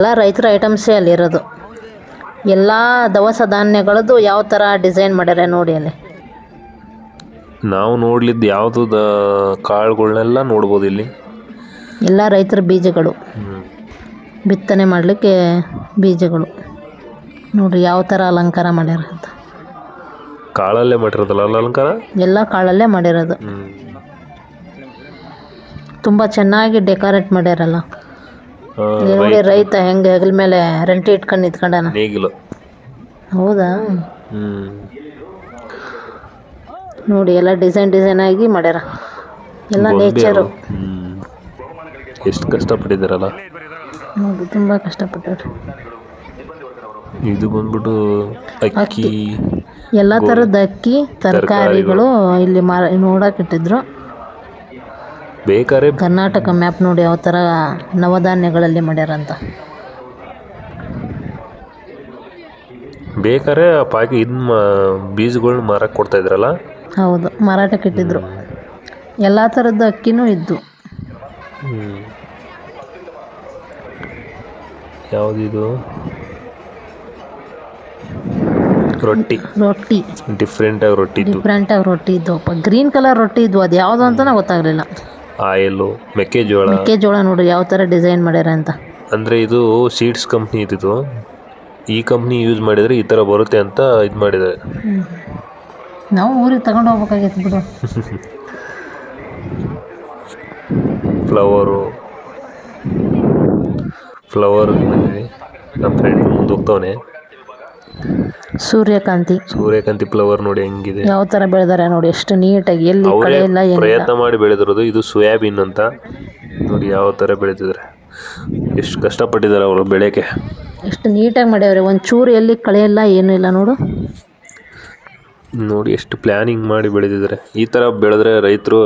ಎಲ್ಲ ರೈತರ ಐಟಮ್ಸೇ ಅಲ್ಲಿರೋದು. ಎಲ್ಲ ದವಸ ಧಾನ್ಯಗಳದ್ದು ಯಾವ ಥರ ಡಿಸೈನ್ ಮಾಡ್ಯಾರ ನೋಡಿ ಅಲ್ಲಿ. ನಾವು ನೋಡ್ಲಿದ್ದು ಯಾವುದು ಕಾಳುಗಳನ್ನೆಲ್ಲ ನೋಡ್ಬೋದು ಇಲ್ಲಿ. ಎಲ್ಲ ರೈತರ ಬೀಜಗಳು, ಬಿತ್ತನೆ ಮಾಡಲಿಕ್ಕೆ ಬೀಜಗಳು ನೋಡ್ರಿ ಯಾವ ಥರ ಅಲಂಕಾರ ಮಾಡ್ಯಾರ ಅಂತ. ಕಾಳಲ್ಲೇ ಮಾಡಿರೋದಲ್ಲ ಅಲಂಕಾರ, ಎಲ್ಲ ಕಾಳಲ್ಲೇ ಮಾಡಿರೋದು. ತುಂಬ ಚೆನ್ನಾಗಿ ಡೆಕೋರೇಟ್ ಮಾಡ್ಯಾರಲ್ಲ. ನೋಡಿ ರೈತ ಹೆಂಗೆ ಹೆಗಲ ಮೇಲೆ ರಂಟಿ ಇಟ್ಕೊಂಡು ನಿಂತ್ಕೊಂಡಾನ. ನೇಗಿಲು. ಹೌದಾ? ನೋಡಿ ಎಲ್ಲ ಡಿಸೈನ್ ಆಗಿ ಮಾಡ್ಯಾರ. ಎಲ್ಲ ನೇಚರು. ಎಷ್ಟು ಕಷ್ಟಪಟ್ಟಿದ್ದಾರಲ್ಲ. ಹೌದು, ತುಂಬ ಕಷ್ಟಪಟ್ಟವ್ರು. ಇದು ಬಂದ್ಬಿಟ್ಟು ಅಕ್ಕಿ, ಎಲ್ಲ ಥರದ ಅಕ್ಕಿ ತರಕಾರಿಗಳು ಇಲ್ಲಿ ನೋಡಕ್ಕೆ ಇಟ್ಟಿದ್ರು. ಬೇಕಾರೆ ಕರ್ನಾಟಕ ಮ್ಯಾಪ್ ನೋಡಿ ಯಾವ ಥರ ನವಧಾನ್ಯಗಳಲ್ಲಿ ಮಾಡ್ಯಾರ ಅಂತ. ಬೇಕಾರೆ ಬೀಜಗಳನ್ನ ಮಾರಕ್ಕೆ ಕೊಡ್ತಾ ಇದ್ರಲ್ಲ. ಹೌದು, ಮಾರಾಟಕ್ಕೆ ಇಟ್ಟಿದ್ರು. ಎಲ್ಲ ಥರದ ಅಕ್ಕಿನೂ ಇದ್ದು. ಯಾವುದಿದು? ರೊಟ್ಟಿ ಡಿಫ್ರೆಂಟ್ ಆಗಿ ರೊಟ್ಟಿ ಇದ್ದವಪ್ಪ. ಗ್ರೀನ್ ಕಲರ್ ರೊಟ್ಟಿ ಇದ್ವು. ಅದು ಯಾವುದು ಅಂತ ಗೊತ್ತಾಗಲಿಲ್ಲ. ಆಯಿಲು, ಮೆಕ್ಕೆಜೋಳ ನೋಡ್ರಿ ಯಾವ ಥರ ಡಿಸೈನ್ ಮಾಡ್ಯಾರ ಅಂತ. ಅಂದರೆ ಇದು ಸೀಡ್ಸ್ ಕಂಪ್ನಿ ಇದ್ದಿದ್ದು. ಈ ಕಂಪ್ನಿ ಯೂಸ್ ಮಾಡಿದರೆ ಈ ಥರ ಬರುತ್ತೆ ಅಂತ ಇದು ಮಾಡಿದ್ದಾರೆ. ನಾವು ಊರಿಗೆ ತಗೊಂಡು ಹೋಗ್ಬೇಕಾಗಿತ್ತು ಬಿಡು. ಫ್ಲವರ್ ನಮ್ಮ ಫ್ರೆಂಡ್ ಮುಂದೆ ಹೋಗ್ತವನೆ. ಸೂರ್ಯಕಾಂತಿ ಫ್ಲವರ್ ನೋಡಿ ಹೆಂಗಿದೆ, ಯಾವ ಥರ ಬೆಳೆದಾರೆ ನೋಡಿ. ಎಷ್ಟು ನೀಟಾಗಿ, ಎಲ್ಲಿ ಕಳೆ ಇಲ್ಲ, ಪ್ರಯತ್ನ ಮಾಡಿ ಬೆಳೆದಿರೋದು. ಇದು ಸೋಯಾಬೀನ್ ಅಂತ ನೋಡಿ ಯಾವ ಥರ ಬೆಳೆದಿದ್ದಾರೆ. ಎಷ್ಟು ಕಷ್ಟಪಟ್ಟಿದ್ದಾರೆ ಅವರು ಬೆಳೆಗೆ. ಎಷ್ಟು ನೀಟಾಗಿ ಮಾಡ್ಯಾವ್ರೆ. ಒಂದು ಚೂರು ಎಲ್ಲಿ ಕಳೆ ಇಲ್ಲ, ಏನೂ ಇಲ್ಲ ನೋಡು. ನೋಡಿ ಎಷ್ಟು ಪ್ಲ್ಯಾನಿಂಗ್ ಮಾಡಿ ಬೆಳೆದಿದ್ದಾರೆ. ಈ ಥರ ಬೆಳೆದ್ರೆ ರೈತರು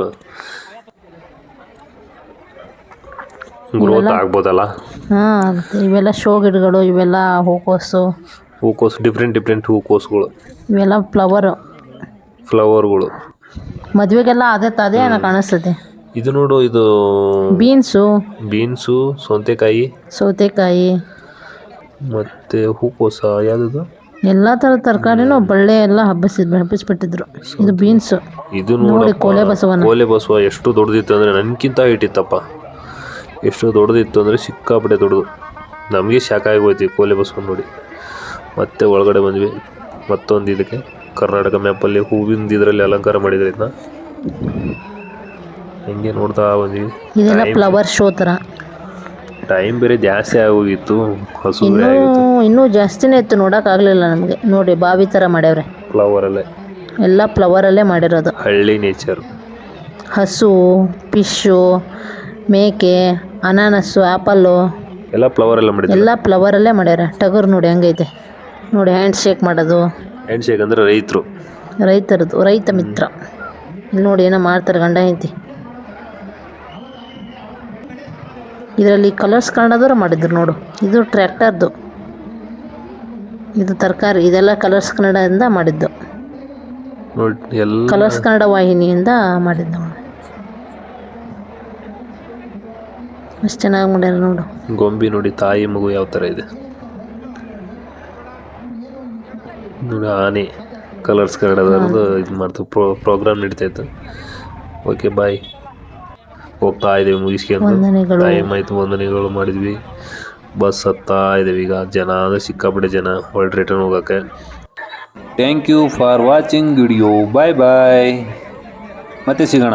ಗ್ರೋತ್ ಆಗ್ಬೋದಲ್ಲ. ಆಗುತ್ತೆ. ಇವೆಲ್ಲ ಶೋ ಗಿಡಗಳು, ಇವೆಲ್ಲ ಹೂಕೋಸು, ಡಿಫ್ರೆಂಟ್ ಹೂಕೋಸುಗಳು, ಇವೆಲ್ಲ ಫ್ಲವರ್ಗಳು. ಮದುವೆಗೆಲ್ಲ ಅದೇ ಕಾಣಿಸ್ತದೆ. ಇದು ನೋಡು, ಇದು ಬೀನ್ಸು, ಸೌತೆಕಾಯಿ ಮತ್ತೆ ಹೂಕೋಸ. ಯಾವುದು? ಎಲ್ಲ ಥರದ ತರಕಾರಿನೂ ಬಳ್ಳಿ ಎಲ್ಲ ಹಬ್ಬಿಸ್ಬಿಟ್ಟಿದ್ರು. ಇದು ಬೀನ್ಸು. ಇದು ನೋಡಿ ಕೋಲೆ ಬಸವ ಎಷ್ಟು ದೊಡ್ಡದಿತ್ತು ಅಂದರೆ ನನಗಿಂತ ಇಟ್ಟಿತ್ತಪ್ಪ. ಎಷ್ಟು ದೊಡ್ಡದಿತ್ತು ಅಂದರೆ ಸಿಕ್ಕಾಪಟ್ಟೆ ದೊಡ್ಡದು. ನಮಗೆ ಶಾಕ್ ಆಗೋಯ್ತು ಕೋಲೆ ಬಸವ ನೋಡಿ. ಮತ್ತೆ ಒಳಗಡೆ ಬಂದ್ವಿ. ಮತ್ತೊಂದು ಇದಕ್ಕೆ ಕರ್ನಾಟಕ ಮ್ಯಾಪಲ್ಲಿ ಹೂವಿಂದ ಇದರಲ್ಲಿ ಅಲಂಕಾರ ಮಾಡಿದ್ರೆ ಇದನ್ನ ಹೆಂಗೆ ನೋಡ್ತಾ ಬಂದ್ವಿ. ಇದೆಲ್ಲ ಫ್ಲವರ್ ಶೋ ಥರ. ಟೈಮ್ ಬೇರೆ ಜಾಸ್ತಿ ಆಗೋಗಿತ್ತು, ಇನ್ನೂ ಜಾಸ್ತಿನೇ ಇತ್ತು, ನೋಡೋಕ್ಕಾಗಲಿಲ್ಲ ನಮಗೆ. ನೋಡಿ ಬಾವಿ ಥರ ಮಾಡ್ಯಾವ್ರೆ. ಎಲ್ಲ ಫ್ಲವರಲ್ಲೇ ಮಾಡಿರೋದು. ಹಳ್ಳಿ ನೇಚರ್. ಹಸು, ಫಿಶ್ಶು, ಮೇಕೆ, ಅನಾನಸ್ಸು, ಆ್ಯಪಲ್ಲು ಎಲ್ಲ ಫ್ಲವರಲ್ಲೇ ಮಾಡ್ಯಾರ. ಟಗರು ನೋಡಿ ಹೆಂಗೈತೆ ನೋಡಿ. ಹ್ಯಾಂಡ್ ಶೇಕ್ ಮಾಡೋದು. ಅಂದರೆ ರೈತರದ್ದು, ರೈತ ಮಿತ್ರ. ಇಲ್ಲಿ ನೋಡಿ ಏನೋ ಮಾಡ್ತಾರೆ ಗಂಡ ಹೆಂಡತಿ. ಇದರಲ್ಲಿ ಕಲರ್ಸ್ ಕನ್ನಡದವರು ಮಾಡಿದ್ರು ನೋಡು. ಇದು ಟ್ರ್ಯಾಕ್ಟರ್ದು, ಇದು ತರಕಾರಿ. ಇದೆಲ್ಲ ಕಲರ್ಸ್ ಕನ್ನಡದಿಂದ ಮಾಡಿದ್ದು. ಕಲರ್ಸ್ ಕನ್ನಡ ವಾಹಿನಿಯಿಂದ ಮಾಡಿದ್ದು ನೋಡಿ. ಎಷ್ಟು ಚೆನ್ನಾಗಿ ಮಾಡ್ಯಾರ ನೋಡು. ಗೊಂಬಿ ನೋಡಿ, ತಾಯಿ ಮಗು ಯಾವ ಥರ ಇದೆ ನೋಡಿ. ಆನೆ ಕಲರ್ಸ್ ಕನ್ನಡದವ್ರದ್ದು ಇದು ಮಾಡ್ತು, ಪ್ರೋಗ್ರಾಮ್ ನಡೀತಾ ಇತ್ತು. ಓಕೆ ಬಾಯ್, ಹೋಗ್ತಾ ಇದ್ದೀವಿ ಮುಗಿಸ್ಕೊಂಡು. ಟೈಮ್ ಆಯಿತು, ವಂದನೆಗಳು ಮಾಡಿದ್ವಿ. ಬಸ್ ಹತ್ತಾ ಇದ್ದೀವಿ ಈಗ. ಜನ ಅಂದರೆ ಸಿಕ್ಕಾಪಟ್ಟೆ ಜನ, ವರ್ಲ್ಡ್ ರಿಟರ್ನ್ ಹೋಗೋಕ್ಕೆ. Thank you for watching video. Bye ಮತ್ತೆ ಸಿಗೋಣ.